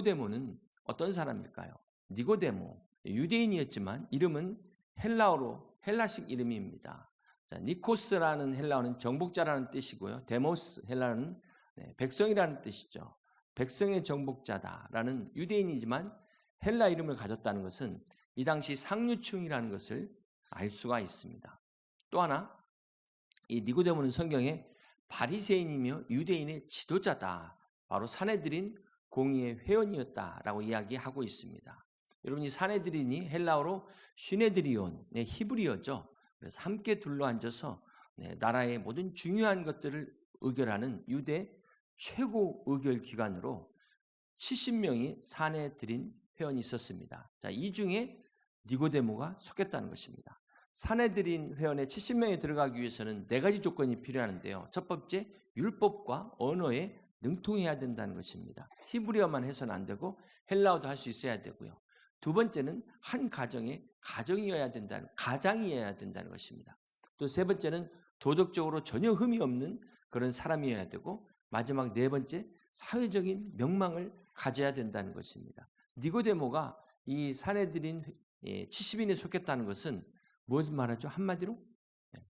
니고데모는 어떤 사람일까요? 니고데모, 유대인이었지만 이름은 헬라어로 헬라식 이름입니다. 자, 니코스라는 헬라어는 정복자라는 뜻이고요. 데모스 헬라어는 백성이라는 뜻이죠. 백성의 정복자다라는 유대인이지만 헬라 이름을 가졌다는 것은 이 당시 상류층이라는 것을 알 수가 있습니다. 또 하나, 이 니고데모는 성경에 바리새인이며 유대인의 지도자다, 바로 산헤드린 공의의 회원이었다라고 이야기하고 있습니다. 여러분, 이 산헤드린이 헬라어로 시네드리온의 히브리어죠. 그래서 함께 둘러앉아서 나라의 모든 중요한 것들을 의결하는 유대 최고 의결 기관으로 70명이 산헤드린 회원이 있었습니다. 자, 이 중에 니고데모가 속했다는 것입니다. 산헤드린 회원에 70명이 들어가기 위해서는 4가지 조건이 필요하는데요. 첫 번째, 율법과 언어에 능통해야 된다는 것입니다. 히브리어만 해서는 안 되고 헬라어도 할 수 있어야 되고요. 두 번째는 한 가정의 가장이어야 된다는 것입니다. 또 세 번째는 도덕적으로 전혀 흠이 없는 그런 사람이어야 되고, 마지막 4번째, 사회적인 명망을 가져야 된다는 것입니다. 니고데모가 이 산헤드린 70인에 속했다는 것은 무엇을 말하죠? 한마디로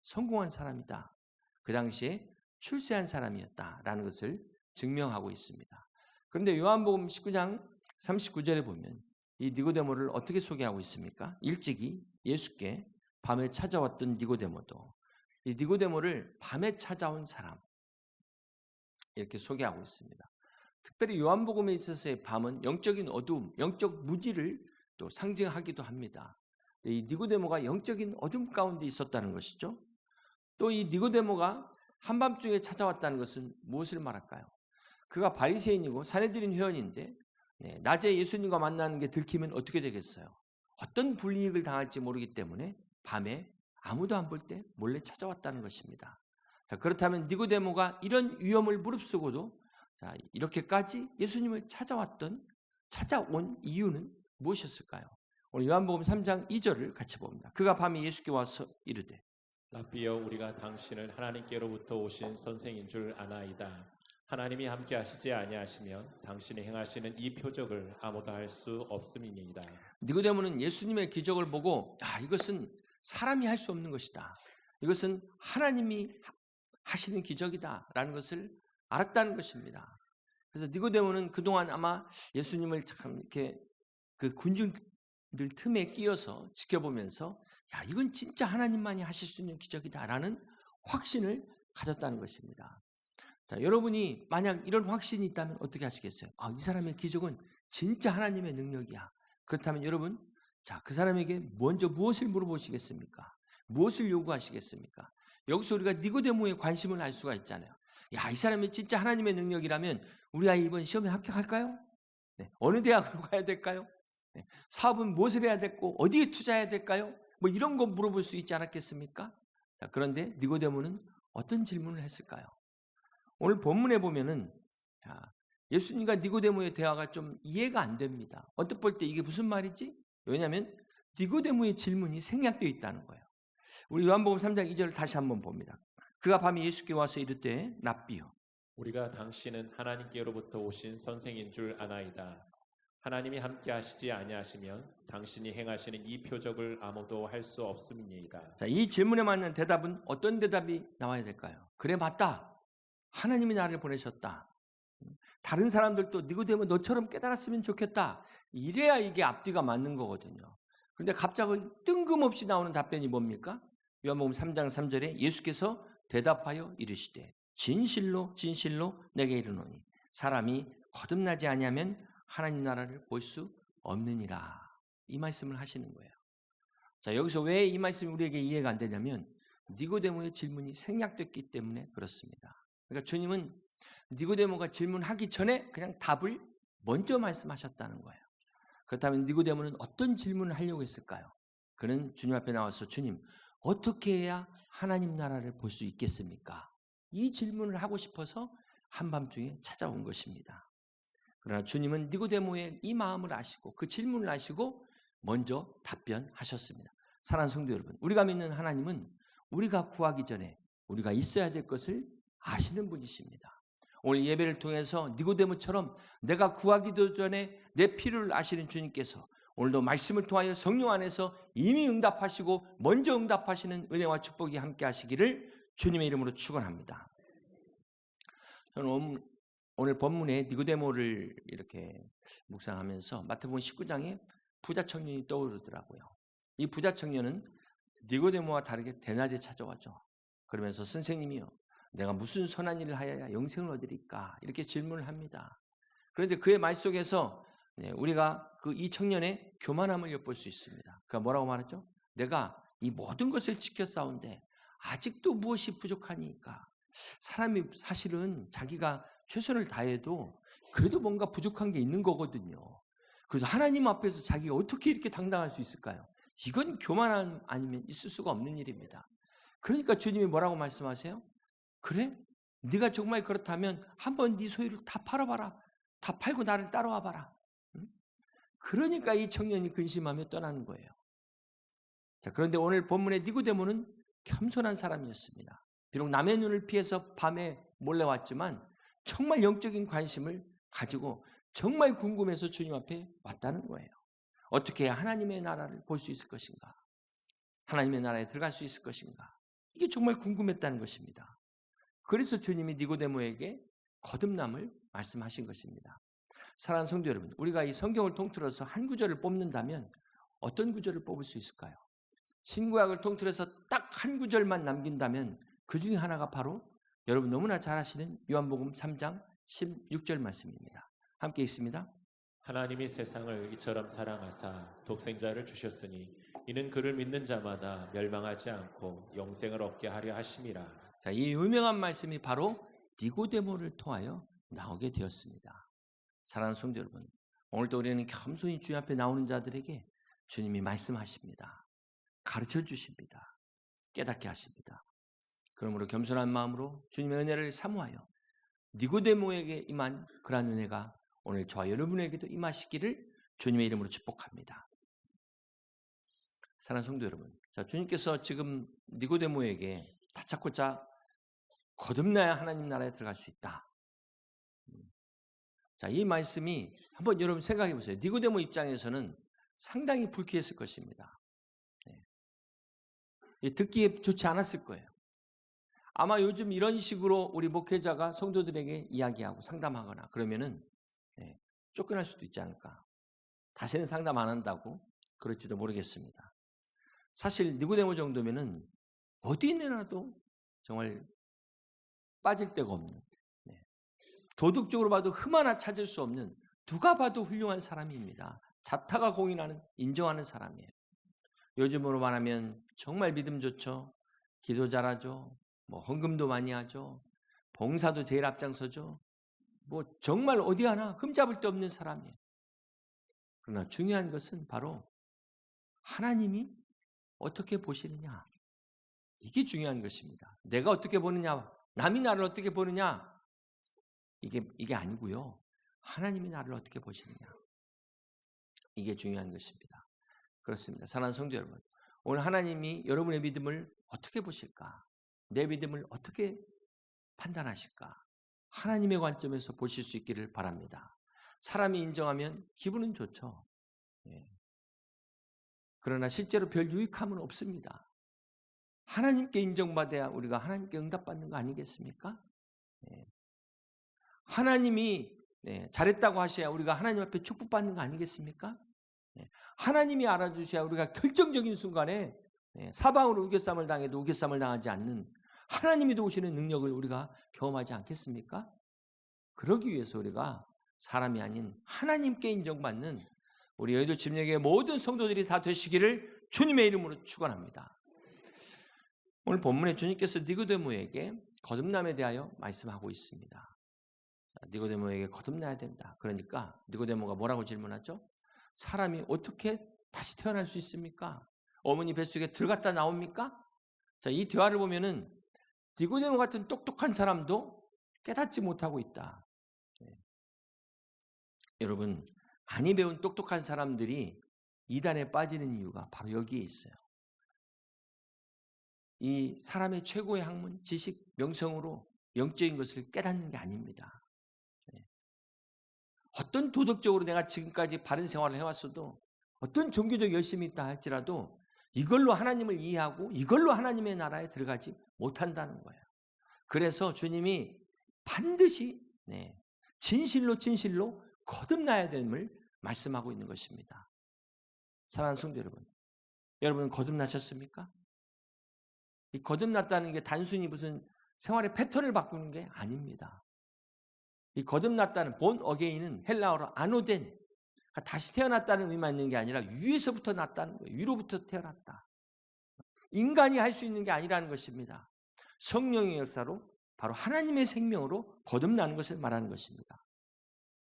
성공한 사람이다. 그 당시에 출세한 사람이었다라는 것을 증명하고 있습니다. 그런데 요한복음 19장 39절에 보면 이 니고데모를 어떻게 소개하고 있습니까? 일찍이 예수께 밤에 찾아왔던 니고데모도 이 니고데모를 밤에 찾아온 사람, 이렇게 소개하고 있습니다. 특별히 요한복음에 있어서의 밤은 영적인 어두움, 영적 무지를 또 상징하기도 합니다. 이 니고데모가 영적인 어둠 가운데 있었다는 것이죠. 또 이 니고데모가 한밤중에 찾아왔다는 것은 무엇을 말할까요? 그가 바리새인이고 산헤드린 회원인데 낮에 예수님과 만나는 게 들키면 어떻게 되겠어요? 어떤 불이익을 당할지 모르기 때문에 밤에 아무도 안 볼 때 몰래 찾아왔다는 것입니다. 자, 그렇다면 니고데모가 이런 위험을 무릅쓰고도 이렇게까지 예수님을 찾아온 이유는 무엇이었을까요? 오늘 요한복음 3장 2절을 같이 봅니다. 그가 밤에 예수께 와서 이르되 라삐여, 우리가 당신을 하나님께로부터 오신 선생인 줄 아나이다. 하나님이 함께 하시지 아니하시면 당신이 행하시는 이 표적을 아무도 할 수 없음이니이다. 니고데모는 예수님의 기적을 보고 이것은 사람이 할 수 없는 것이다, 이것은 하나님이 하시는 기적이다 라는 것을 알았다는 것입니다. 그래서 니고데모는 그동안 아마 예수님을 참 이렇게 그 군중들 틈에 끼어서 지켜보면서 이건 진짜 하나님만이 하실 수 있는 기적이다 라는 확신을 가졌다는 것입니다. 자, 여러분이 만약 이런 확신이 있다면 어떻게 하시겠어요? 이 사람의 기적은 진짜 하나님의 능력이야. 그렇다면 여러분, 그 사람에게 먼저 무엇을 물어보시겠습니까? 무엇을 요구하시겠습니까? 여기서 우리가 니고데모의 관심을 알 수가 있잖아요. 이 사람이 진짜 하나님의 능력이라면 우리 아이 이번 시험에 합격할까요? 어느 대학으로 가야 될까요? 사업은 무엇을 해야 됐고 어디에 투자해야 될까요? 뭐 이런 거 물어볼 수 있지 않았겠습니까? 자, 그런데 니고데모는 어떤 질문을 했을까요? 오늘 본문에 보면은 예수님과 니고데모의 대화가 좀 이해가 안 됩니다. 언뜻 볼 때 이게 무슨 말이지? 왜냐하면 니고데모의 질문이 생략되어 있다는 거예요. 우리 요한복음 3장 2절을 다시 한번 봅니다. 그가 밤에 예수께 와서 이르되 랍비여, 우리가 당신은 하나님께로부터 오신 선생인 줄 아나이다. 하나님이 함께 하시지 아니하시면 당신이 행하시는 이 표적을 아무도 할 수 없음이니이다. 자, 이 질문에 맞는 대답은 어떤 대답이 나와야 될까요? 그래, 맞다. 하나님이 나를 보내셨다. 다른 사람들도 니고데모 너처럼 깨달았으면 좋겠다. 이래야 이게 앞뒤가 맞는 거거든요. 그런데 갑자기 뜬금없이 나오는 답변이 뭡니까? 요한복음 3장 3절에 예수께서 대답하여 이르시되 진실로 진실로 내게 이르노니 사람이 거듭나지 아니하면 하나님 나라를 볼 수 없느니라. 이 말씀을 하시는 거예요. 자, 여기서 왜 이 말씀이 우리에게 이해가 안 되냐면 니고데모의 질문이 생략됐기 때문에 그렇습니다. 그러니까 주님은 니고데모가 질문하기 전에 그냥 답을 먼저 말씀하셨다는 거예요. 그렇다면 니고데모는 어떤 질문을 하려고 했을까요? 그는 주님 앞에 나와서 주님, 어떻게 해야 하나님 나라를 볼 수 있겠습니까? 이 질문을 하고 싶어서 한밤중에 찾아온 것입니다. 그러나 주님은 니고데모의 이 마음을 아시고 그 질문을 아시고 먼저 답변하셨습니다. 사랑하는 성도 여러분, 우리가 믿는 하나님은 우리가 구하기 전에 우리가 있어야 될 것을 아시는 분이십니다. 오늘 예배를 통해서 니고데모처럼 내가 구하기도 전에 내 필요를 아시는 주님께서 오늘도 말씀을 통하여 성령 안에서 이미 응답하시고 먼저 응답하시는 은혜와 축복이 함께 하시기를 주님의 이름으로 축원합니다. 저는 오늘 본문에 니고데모를 이렇게 묵상하면서 마태복음 19장에 부자 청년이 떠오르더라고요. 이 부자 청년은 니고데모와 다르게 대낮에 찾아왔죠. 그러면서 선생님이요, 내가 무슨 선한 일을 하여야 영생을 얻으리까? 이렇게 질문을 합니다. 그런데 그의 말 속에서 우리가 이 청년의 교만함을 엿볼 수 있습니다. 그가 뭐라고 말했죠? 내가 이 모든 것을 지켜 싸운데 아직도 무엇이 부족하니까? 사람이 사실은 자기가 최선을 다해도 그래도 뭔가 부족한 게 있는 거거든요. 그래도 하나님 앞에서 자기가 어떻게 이렇게 당당할 수 있을까요? 이건 교만함 아니면 있을 수가 없는 일입니다. 그러니까 주님이 뭐라고 말씀하세요? 그래? 네가 정말 그렇다면 한번 네 소유를 다 팔아봐라. 다 팔고 나를 따라와 봐라. 그러니까 이 청년이 근심하며 떠나는 거예요. 자, 그런데 오늘 본문의 니고데모는 겸손한 사람이었습니다. 비록 남의 눈을 피해서 밤에 몰래 왔지만 정말 영적인 관심을 가지고 정말 궁금해서 주님 앞에 왔다는 거예요. 어떻게 해야 하나님의 나라를 볼 수 있을 것인가? 하나님의 나라에 들어갈 수 있을 것인가? 이게 정말 궁금했다는 것입니다. 그래서 주님이 니고데모에게 거듭남을 말씀하신 것입니다. 사랑하는 성도 여러분, 우리가 이 성경을 통틀어서 한 구절을 뽑는다면 어떤 구절을 뽑을 수 있을까요? 신구약을 통틀어서 딱 한 구절만 남긴다면 그 중에 하나가 바로 여러분 너무나 잘 아시는 요한복음 3장 16절 말씀입니다. 함께 읽습니다. 하나님이 세상을 이처럼 사랑하사 독생자를 주셨으니 이는 그를 믿는 자마다 멸망하지 않고 영생을 얻게 하려 하심이라. 자, 이 유명한 말씀이 바로 니고데모를 통하여 나오게 되었습니다. 사랑하는 성도 여러분, 오늘도 우리는 겸손히 주님 앞에 나오는 자들에게 주님이 말씀하십니다. 가르쳐 주십니다. 깨닫게 하십니다. 그러므로 겸손한 마음으로 주님의 은혜를 사모하여 니고데모에게 임한 그러한 은혜가 오늘 저와 여러분에게도 임하시기를 주님의 이름으로 축복합니다. 사랑하는 성도 여러분, 자, 주님께서 지금 니고데모에게 다짜고짜 거듭나야 하나님 나라에 들어갈 수 있다. 자, 이 말씀이 한번 여러분 생각해 보세요. 니고데모 입장에서는 상당히 불쾌했을 것입니다. 듣기에 좋지 않았을 거예요. 아마 요즘 이런 식으로 우리 목회자가 성도들에게 이야기하고 상담하거나 그러면은 쫓겨날 수도 있지 않을까. 다시는 상담 안 한다고 그럴지도 모르겠습니다. 사실 니고데모 정도면은 어디 내놔도 정말 빠질 데가 없는, 도덕적으로 봐도 흠 하나 찾을 수 없는, 누가 봐도 훌륭한 사람입니다. 자타가 공인하는, 인정하는 사람이에요. 요즘으로 말하면 정말 믿음 좋죠. 기도 잘하죠. 헌금도 많이 하죠. 봉사도 제일 앞장서죠. 정말 어디 하나 흠잡을 데 없는 사람이에요. 그러나 중요한 것은 바로 하나님이 어떻게 보시느냐. 이게 중요한 것입니다. 내가 어떻게 보느냐, 남이 나를 어떻게 보느냐, 이게 아니고요. 하나님이 나를 어떻게 보시느냐. 이게 중요한 것입니다. 그렇습니다. 사랑하는 성도 여러분, 오늘 하나님이 여러분의 믿음을 어떻게 보실까? 내 믿음을 어떻게 판단하실까? 하나님의 관점에서 보실 수 있기를 바랍니다. 사람이 인정하면 기분은 좋죠. 그러나 실제로 별 유익함은 없습니다. 하나님께 인정받아야 우리가 하나님께 응답받는 거 아니겠습니까? 하나님이 잘했다고 하셔야 우리가 하나님 앞에 축복받는 거 아니겠습니까? 하나님이 알아주셔야 우리가 결정적인 순간에 사방으로 우겨쌈을 당해도 우겨쌈을 당하지 않는 하나님이 도우시는 능력을 우리가 경험하지 않겠습니까? 그러기 위해서 우리가 사람이 아닌 하나님께 인정받는 우리 여의도 침례교회 모든 성도들이 다 되시기를 주님의 이름으로 축원합니다. 오늘 본문에 주님께서 니고데모에게 거듭남에 대하여 말씀하고 있습니다. 니고데모에게 거듭나야 된다. 그러니까 니고데모가 뭐라고 질문하죠? 사람이 어떻게 다시 태어날 수 있습니까? 어머니 뱃속에 들어갔다 나옵니까? 자, 이 대화를 보면은 니고데모 같은 똑똑한 사람도 깨닫지 못하고 있다. 여러분, 많이 배운 똑똑한 사람들이 이단에 빠지는 이유가 바로 여기에 있어요. 이 사람의 최고의 학문, 지식, 명성으로 영적인 것을 깨닫는 게 아닙니다. 어떤 도덕적으로 내가 지금까지 바른 생활을 해왔어도 어떤 종교적 열심이 있다 할지라도 이걸로 하나님을 이해하고 이걸로 하나님의 나라에 들어가지 못한다는 거예요. 그래서 주님이 반드시 진실로 거듭나야 됨을 말씀하고 있는 것입니다. 사랑하는 성도 여러분, 여러분은 거듭나셨습니까? 이 거듭났다는 게 단순히 무슨 생활의 패턴을 바꾸는 게 아닙니다. 이 거듭났다는 본 어게인은 헬라어로 아노덴, 그러니까 다시 태어났다는 의미만 있는 게 아니라 위에서부터 났다는 거예요. 위로부터 태어났다. 인간이 할 수 있는 게 아니라는 것입니다. 성령의 역사로 바로 하나님의 생명으로 거듭나는 것을 말하는 것입니다.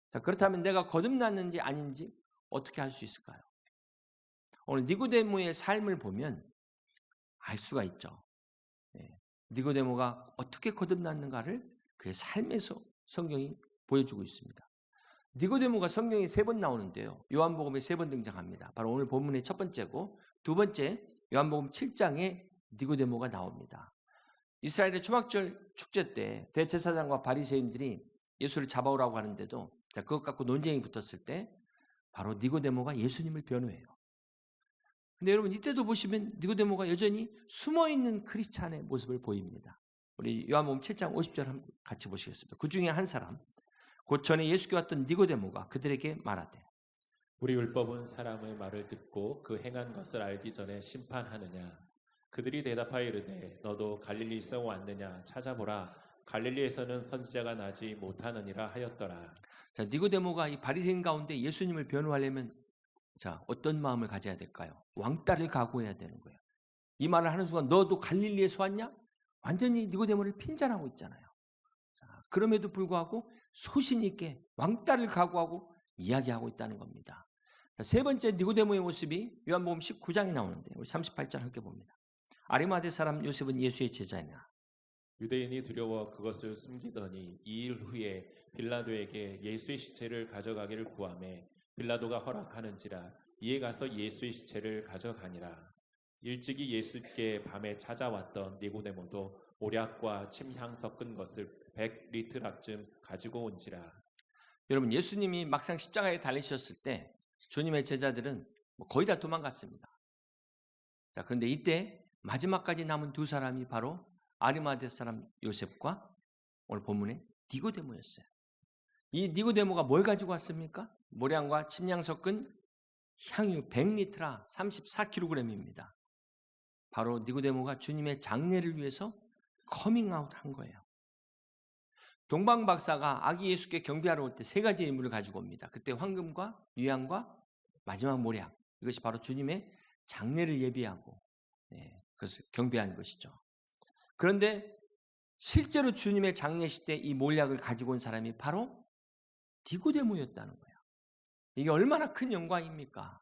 자, 그렇다면 내가 거듭났는지 아닌지 어떻게 알 수 있을까요? 오늘 니고데모의 삶을 보면 알 수가 있죠. 니고데모가 어떻게 거듭났는가를 그의 삶에서 성경이 보여주고 있습니다. 니고데모가 성경에 3번 나오는데요. 요한복음에 3번 등장합니다. 바로 오늘 본문의 첫 번째고, 두 번째 요한복음 7장에 니고데모가 나옵니다. 이스라엘의 초막절 축제 때 대제사장과 바리새인들이 예수를 잡아오라고 하는데도 그것 갖고 논쟁이 붙었을 때 바로 니고데모가 예수님을 변호해요. 근데 여러분 이때도 보시면 니고데모가 여전히 숨어있는 크리스찬의 모습을 보입니다. 우리 요한복음 7장 50절 같이 보시겠습니다. 그 중에 한 사람, 곧 전에 예수께 왔던 니고데모가 그들에게 말하되 우리 율법은 사람의 말을 듣고 그 행한 것을 알기 전에 심판하느냐? 그들이 대답하여 이르되 너도 갈릴리에서 왔느냐? 찾아보라. 갈릴리에서는 선지자가 나지 못하느니라 하였더라. 자, 니고데모가 이 바리새인 가운데 예수님을 변호하려면 자, 어떤 마음을 가져야 될까요? 왕따를 각오해야 되는 거예요. 이 말을 하는 순간 너도 갈릴리에서 왔냐? 완전히 니고데모를 핀잔하고 있잖아요. 자, 그럼에도 불구하고 소신 있게 왕따를 각오하고 이야기하고 있다는 겁니다. 자, 세 번째 니고데모의 모습이 요한복음 19장에 나오는데 우리 38절 함께 봅니다. 아리마대 사람 요셉은 예수의 제자이나 유대인이 두려워 그것을 숨기더니 2일 후에 빌라도에게 예수의 시체를 가져가기를 구하매 빌라도가 허락하는지라 이에 가서 예수의 시체를 가져가니라. 일찍이 예수께 밤에 찾아왔던 니고데모도 모략과 침향 섞은 것을 100리트락쯤 가지고 온지라. 여러분 예수님이 막상 십자가에 달리셨을 때 주님의 제자들은 거의 다 도망갔습니다. 자, 그런데 이때 마지막까지 남은 두 사람이 바로 아리마대 사람 요셉과 오늘 본문의 니고데모였어요. 이 니고데모가 뭘 가지고 왔습니까? 모량과 침향 섞은 향유 100리트라 34kg입니다. 바로 니고데모가 주님의 장례를 위해서 커밍아웃 한 거예요. 동방 박사가 아기 예수께 경배하러 올 때 3가지의 인물을 가지고 옵니다. 그때 황금과 유향과 마지막 모략, 이것이 바로 주님의 장례를 예비하고 그것을 경배한 것이죠. 그런데 실제로 주님의 장례식 때 이 모략을 가지고 온 사람이 바로 니고데모였다는 거예요. 이게 얼마나 큰 영광입니까?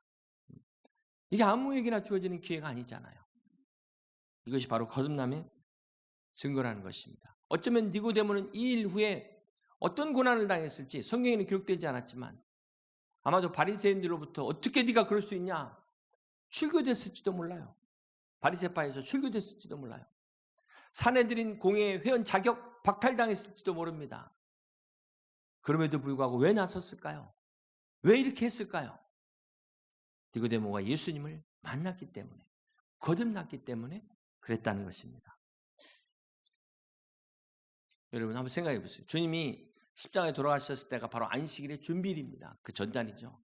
이게 아무에게나 주어지는 기회가 아니잖아요. 이것이 바로 거듭남의 증거라는 것입니다. 어쩌면 니고데모는 2일 후에 어떤 고난을 당했을지 성경에는 기록되지 않았지만 아마도 바리새인들로부터 어떻게 네가 그럴 수 있냐? 출교됐을지도 몰라요. 바리새파에서 출교됐을지도 몰라요. 사내들인 공회 회원 자격 박탈당했을지도 모릅니다. 그럼에도 불구하고 왜 나섰을까요? 왜 이렇게 했을까요? 니고데모가 예수님을 만났기 때문에, 거듭났기 때문에 그랬다는 것입니다. 여러분 한번 생각해 보세요. 주님이 십자가에 돌아가셨을 때가 바로 안식일의 준비일입니다. 그 전날이죠.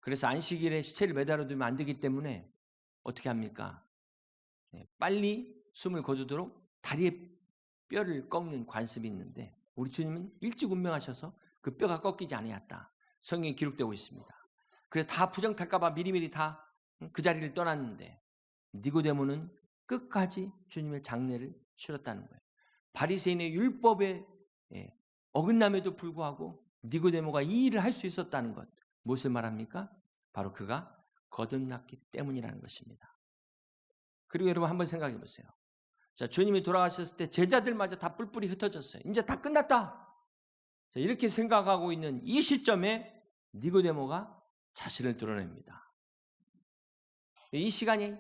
그래서 안식일에 시체를 매달아 두면 안 되기 때문에 어떻게 합니까? 빨리 숨을 거두도록 다리에 뼈를 꺾는 관습이 있는데 우리 주님은 일찍 운명하셔서 그 뼈가 꺾이지 않았다. 성경에 기록되고 있습니다. 그래서 다 부정탈까 봐 미리미리 다 그 자리를 떠났는데 니고데모는 끝까지 주님의 장례를 치렀다는 거예요. 바리새인의 율법에 어긋남에도 불구하고 니고데모가 이 일을 할 수 있었다는 것, 무엇을 말합니까? 바로 그가 거듭났기 때문이라는 것입니다. 그리고 여러분 한번 생각해 보세요. 자, 주님이 돌아가셨을 때 제자들마저 다 뿔뿔이 흩어졌어요. 이제 다 끝났다. 자, 이렇게 생각하고 있는 이 시점에 니고데모가 자신을 드러냅니다. 이 시간이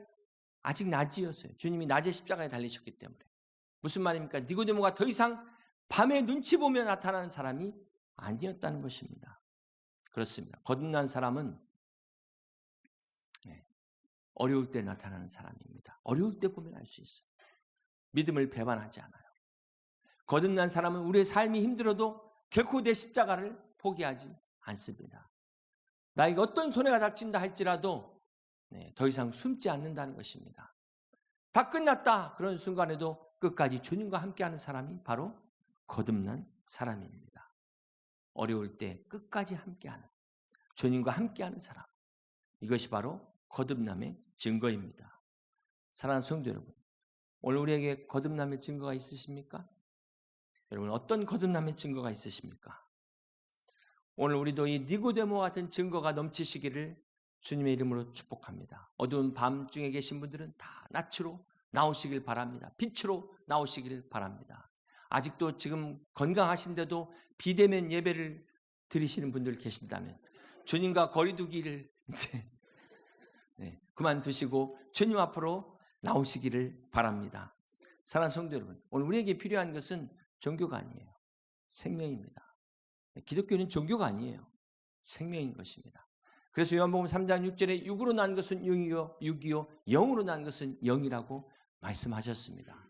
아직 낮이었어요. 주님이 낮에 십자가에 달리셨기 때문에. 무슨 말입니까? 니고데모가 더 이상 밤에 눈치 보며 나타나는 사람이 아니었다는 것입니다. 그렇습니다. 거듭난 사람은 어려울 때 나타나는 사람입니다. 어려울 때 보면 알 수 있어요. 믿음을 배반하지 않아요. 거듭난 사람은 우리의 삶이 힘들어도 결코 내 십자가를 포기하지 않습니다. 나에게 어떤 손해가 닥친다 할지라도 더 이상 숨지 않는다는 것입니다. 다 끝났다 그런 순간에도 끝까지 주님과 함께하는 사람이 바로 거듭난 사람입니다. 어려울 때 끝까지 함께하는, 주님과 함께하는 사람, 이것이 바로 거듭남의 증거입니다. 사랑하는 성도 여러분, 오늘 우리에게 거듭남의 증거가 있으십니까? 여러분, 어떤 거듭남의 증거가 있으십니까? 오늘 우리도 이 니고데모와 같은 증거가 넘치시기를 주님의 이름으로 축복합니다. 어두운 밤중에 계신 분들은 다 낯으로 나오시길 바랍니다. 빛으로 나오시길 바랍니다. 아직도 지금 건강하신데도 비대면 예배를 드리시는 분들 계신다면 주님과 거리두기를 그만두시고 주님 앞으로 나오시기를 바랍니다. 사랑하는 성도 여러분, 오늘 우리에게 필요한 것은 종교가 아니에요. 생명입니다. 기독교는 종교가 아니에요. 생명인 것입니다. 그래서 요한복음 3장 6절에 육으로 난 것은 육이요, 육이요, 영으로 난 것은 영이라고 말씀하셨습니다.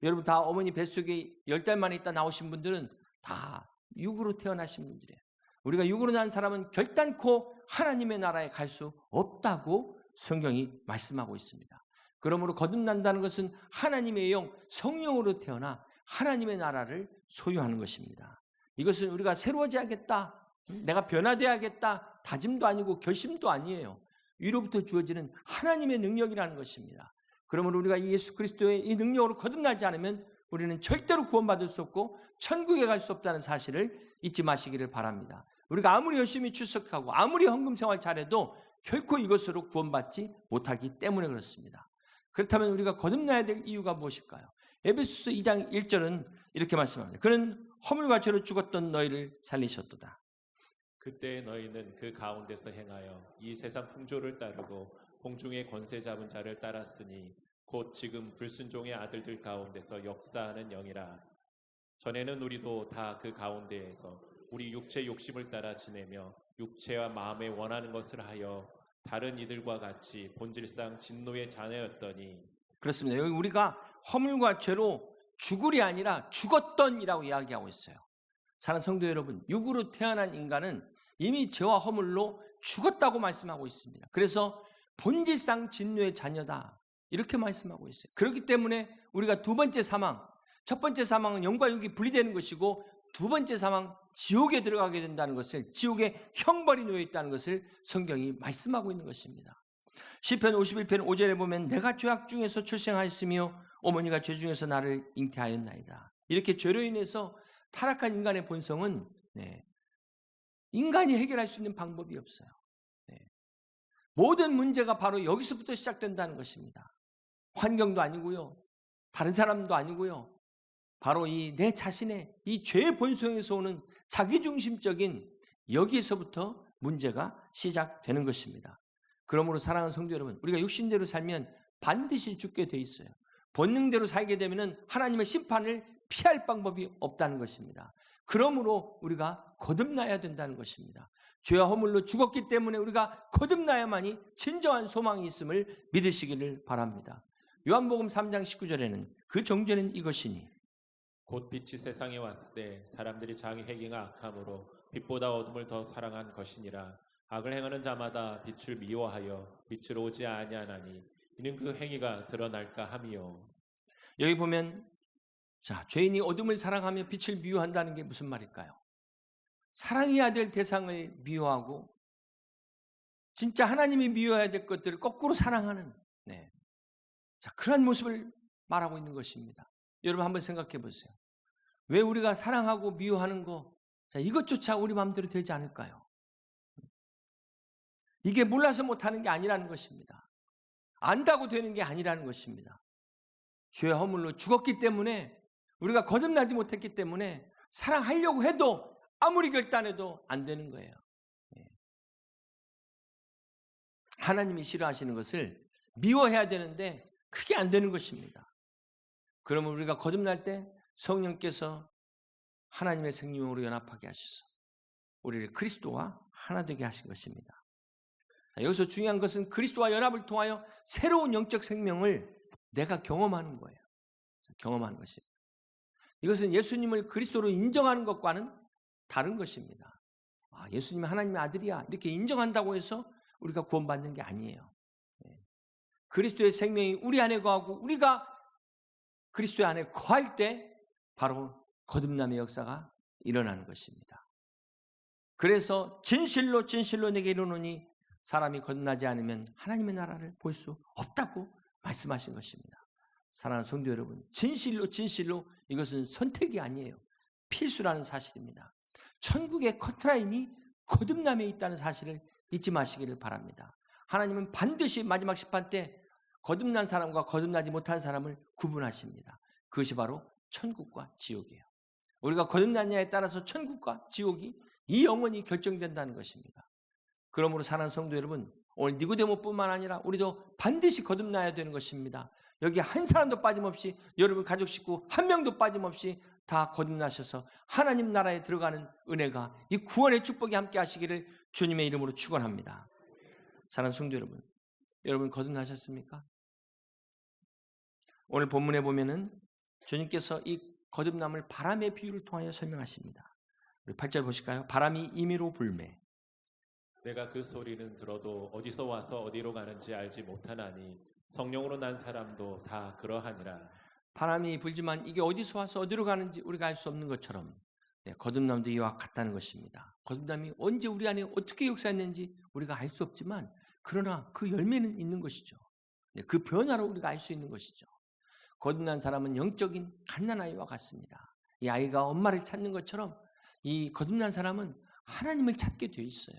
여러분 다 어머니 뱃속에 10달 만에 있다 나오신 분들은 다 육으로 태어나신 분들이에요. 우리가 육으로 난 사람은 결단코 하나님의 나라에 갈 수 없다고 성경이 말씀하고 있습니다. 그러므로 거듭난다는 것은 하나님의 영, 성령으로 태어나 하나님의 나라를 소유하는 것입니다. 이것은 우리가 새로워져야겠다, 내가 변화되어야겠다, 다짐도 아니고 결심도 아니에요. 위로부터 주어지는 하나님의 능력이라는 것입니다. 그러므로 우리가 예수 그리스도의 이 능력으로 거듭나지 않으면 우리는 절대로 구원받을 수 없고 천국에 갈 수 없다는 사실을 잊지 마시기를 바랍니다. 우리가 아무리 열심히 출석하고 아무리 헌금 생활 잘해도 결코 이것으로 구원받지 못하기 때문에 그렇습니다. 그렇다면 우리가 거듭나야 될 이유가 무엇일까요? 에베소서 2장 1절은 이렇게 말씀합니다. 그는 허물과 죄로 죽었던 너희를 살리셨도다. 그때 너희는 그 가운데서 행하여 이 세상 풍조를 따르고 공중의 권세 잡은 자를 따랐으니 곧 지금 불순종의 아들들 가운데서 역사하는 영이라. 전에는 우리도 다 그 가운데에서 우리 육체 욕심을 따라 지내며 육체와 마음에 원하는 것을 하여 다른 이들과 같이 본질상 진노의 자녀였더니. 그렇습니다. 여기 우리가 허물과 죄로 죽으리 아니라 죽었던이라고 이야기하고 있어요. 사랑하는 성도 여러분, 육으로 태어난 인간은 이미 죄와 허물로 죽었다고 말씀하고 있습니다. 그래서 본질상 진노의 자녀다 이렇게 말씀하고 있어요. 그렇기 때문에 우리가 두 번째 사망, 첫 번째 사망은 영과 육이 분리되는 것이고 두 번째 사망, 지옥에 들어가게 된다는 것을, 지옥에 형벌이 놓여 있다는 것을 성경이 말씀하고 있는 것입니다. 시편 51편 5절에 보면 내가 죄악 중에서 출생하였으며 어머니가 죄 중에서 나를 잉태하였나이다. 이렇게 죄로 인해서 타락한 인간의 본성은 인간이 해결할 수 있는 방법이 없어요. 모든 문제가 바로 여기서부터 시작된다는 것입니다. 환경도 아니고요, 다른 사람도 아니고요, 바로 이 내 자신의 이 죄의 본성에서 오는 자기중심적인 여기에서부터 문제가 시작되는 것입니다. 그러므로 사랑하는 성도 여러분, 우리가 육신대로 살면 반드시 죽게 돼 있어요. 본능대로 살게 되면 하나님의 심판을 피할 방법이 없다는 것입니다. 그러므로 우리가 거듭나야 된다는 것입니다. 죄와 허물로 죽었기 때문에 우리가 거듭나야만이 진정한 소망이 있음을 믿으시기를 바랍니다. 요한복음 3장 19절에는 그 정죄는 이것이니 곧 빛이 세상에 왔을 때 사람들이 자기 행위가 악함으로 빛보다 어둠을 더 사랑한 것이니라. 악을 행하는 자마다 빛을 미워하여 빛으로 오지 아니하나니 이는 그 행위가 드러날까 함이요. 여기 보면 죄인이 어둠을 사랑하며 빛을 미워한다는 게 무슨 말일까요? 사랑해야 될 대상을 미워하고 진짜 하나님이 미워해야 될 것들을 거꾸로 사랑하는 그런 모습을 말하고 있는 것입니다. 여러분 한번 생각해 보세요. 왜 우리가 사랑하고 미워하는 거 이것조차 우리 마음대로 되지 않을까요? 이게 몰라서 못하는 게 아니라는 것입니다. 안다고 되는 게 아니라는 것입니다. 죄의 허물로 죽었기 때문에, 우리가 거듭나지 못했기 때문에 사랑하려고 해도 아무리 결단해도 안 되는 거예요. 하나님이 싫어하시는 것을 미워해야 되는데 그게 안 되는 것입니다. 그러면 우리가 거듭날 때 성령께서 하나님의 생명으로 연합하게 하셔서 우리를 그리스도와 하나 되게 하신 것입니다. 여기서 중요한 것은 그리스도와 연합을 통하여 새로운 영적 생명을 내가 경험하는 거예요. 경험하는 것입니다. 이것은 예수님을 그리스도로 인정하는 것과는 다른 것입니다. 예수님이 하나님의 아들이야 이렇게 인정한다고 해서 우리가 구원받는 게 아니에요. 그리스도의 생명이 우리 안에 거하고 우리가 그리스도 안에 거할 때 바로 거듭남의 역사가 일어나는 것입니다. 그래서 진실로 진실로 내게 이르노니 사람이 거듭나지 않으면 하나님의 나라를 볼 수 없다고 말씀하신 것입니다. 사랑하는 성도 여러분, 진실로 진실로 이것은 선택이 아니에요. 필수라는 사실입니다. 천국의 커트라인이 거듭남에 있다는 사실을 잊지 마시기를 바랍니다. 하나님은 반드시 마지막 심판 때 거듭난 사람과 거듭나지 못한 사람을 구분하십니다. 그것이 바로 천국과 지옥이에요. 우리가 거듭났냐에 따라서 천국과 지옥이 이 영원히 결정된다는 것입니다. 그러므로 사랑하는 성도 여러분, 오늘 니고데모뿐만 아니라 우리도 반드시 거듭나야 되는 것입니다. 여기 한 사람도 빠짐없이 여러분 가족 식구 한 명도 빠짐없이 다 거듭나셔서 하나님 나라에 들어가는 은혜가 이 구원의 축복이 함께 하시기를 주님의 이름으로 축원합니다. 사랑하는 성도 여러분, 여러분 거듭나셨습니까? 오늘 본문에 보면은 주님께서 이 거듭남을 바람의 비유를 통하여 설명하십니다. 우리 8절 보실까요? 바람이 임의로 불매. 내가 그 소리는 들어도 어디서 와서 어디로 가는지 알지 못하나니 성령으로 난 사람도 다 그러하니라. 바람이 불지만 이게 어디서 와서 어디로 가는지 우리가 알 수 없는 것처럼 거듭남도 이와 같다는 것입니다. 거듭남이 언제 우리 안에 어떻게 역사했는지 우리가 알 수 없지만 그러나 그 열매는 있는 것이죠. 그 변화로 우리가 알 수 있는 것이죠. 거듭난 사람은 영적인 갓난아이와 같습니다. 이 아이가 엄마를 찾는 것처럼 이 거듭난 사람은 하나님을 찾게 돼 있어요.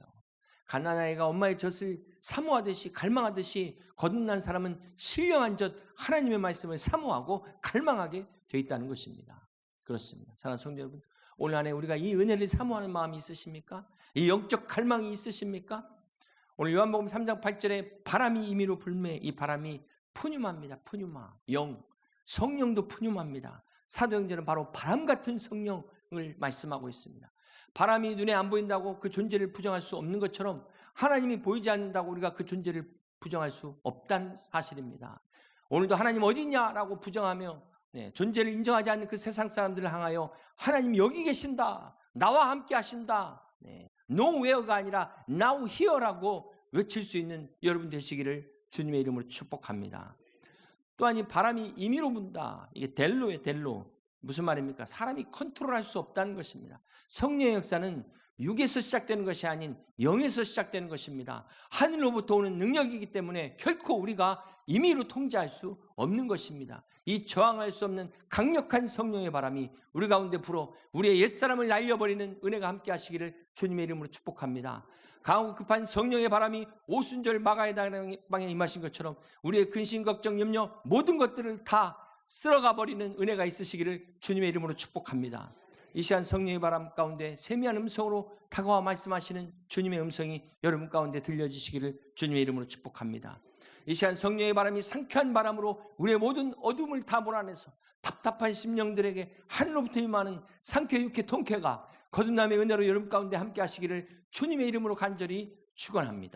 갓난아이가 엄마의 젖을 사모하듯이 갈망하듯이 거듭난 사람은 신령한 젖 하나님의 말씀을 사모하고 갈망하게 돼 있다는 것입니다. 그렇습니다. 사랑하는 성도 여러분, 오늘 안에 우리가 이 은혜를 사모하는 마음이 있으십니까? 이 영적 갈망이 있으십니까? 오늘 요한복음 3장 8절에 바람이 임의로 불매, 이 바람이 푸뉴마입니다. 푸뉴마, 영, 성령도 푸뉴마입니다. 사도행전은 바로 바람 같은 성령을 말씀하고 있습니다. 바람이 눈에 안 보인다고 그 존재를 부정할 수 없는 것처럼 하나님이 보이지 않는다고 우리가 그 존재를 부정할 수 없다는 사실입니다. 오늘도 하나님 어디 있냐라고 부정하며 존재를 인정하지 않는 그 세상 사람들을 향하여 하나님 여기 계신다, 나와 함께 하신다, nowhere가 아니라 now here라고 외칠 수 있는 여러분 되시기를 주님의 이름으로 축복합니다. 또한 이 바람이 임의로 분다. 이게 델로예요, 델로. 무슨 말입니까? 사람이 컨트롤할 수 없다는 것입니다. 성령의 역사는 육에서 시작되는 것이 아닌 영에서 시작되는 것입니다. 하늘로부터 오는 능력이기 때문에 결코 우리가 임의로 통제할 수 없는 것입니다. 이 저항할 수 없는 강력한 성령의 바람이 우리 가운데 불어 우리의 옛사람을 날려버리는 은혜가 함께 하시기를 주님의 이름으로 축복합니다. 강하고 급한 성령의 바람이 오순절 마가의 방에 임하신 것처럼 우리의 근심, 걱정, 염려 모든 것들을 다 쓸어가 버리는 은혜가 있으시기를 주님의 이름으로 축복합니다. 이 시간 성령의 바람 가운데 세미한 음성으로 다가와 말씀하시는 주님의 음성이 여러분 가운데 들려지시기를 주님의 이름으로 축복합니다. 이 시간 성령의 바람이 상쾌한 바람으로 우리의 모든 어둠을 다 몰아내서 답답한 심령들에게 하늘로부터 임하는 상쾌, 유쾌, 통쾌가 거듭남의 은혜로 여러분 가운데 함께 하시기를 주님의 이름으로 간절히 축원합니다.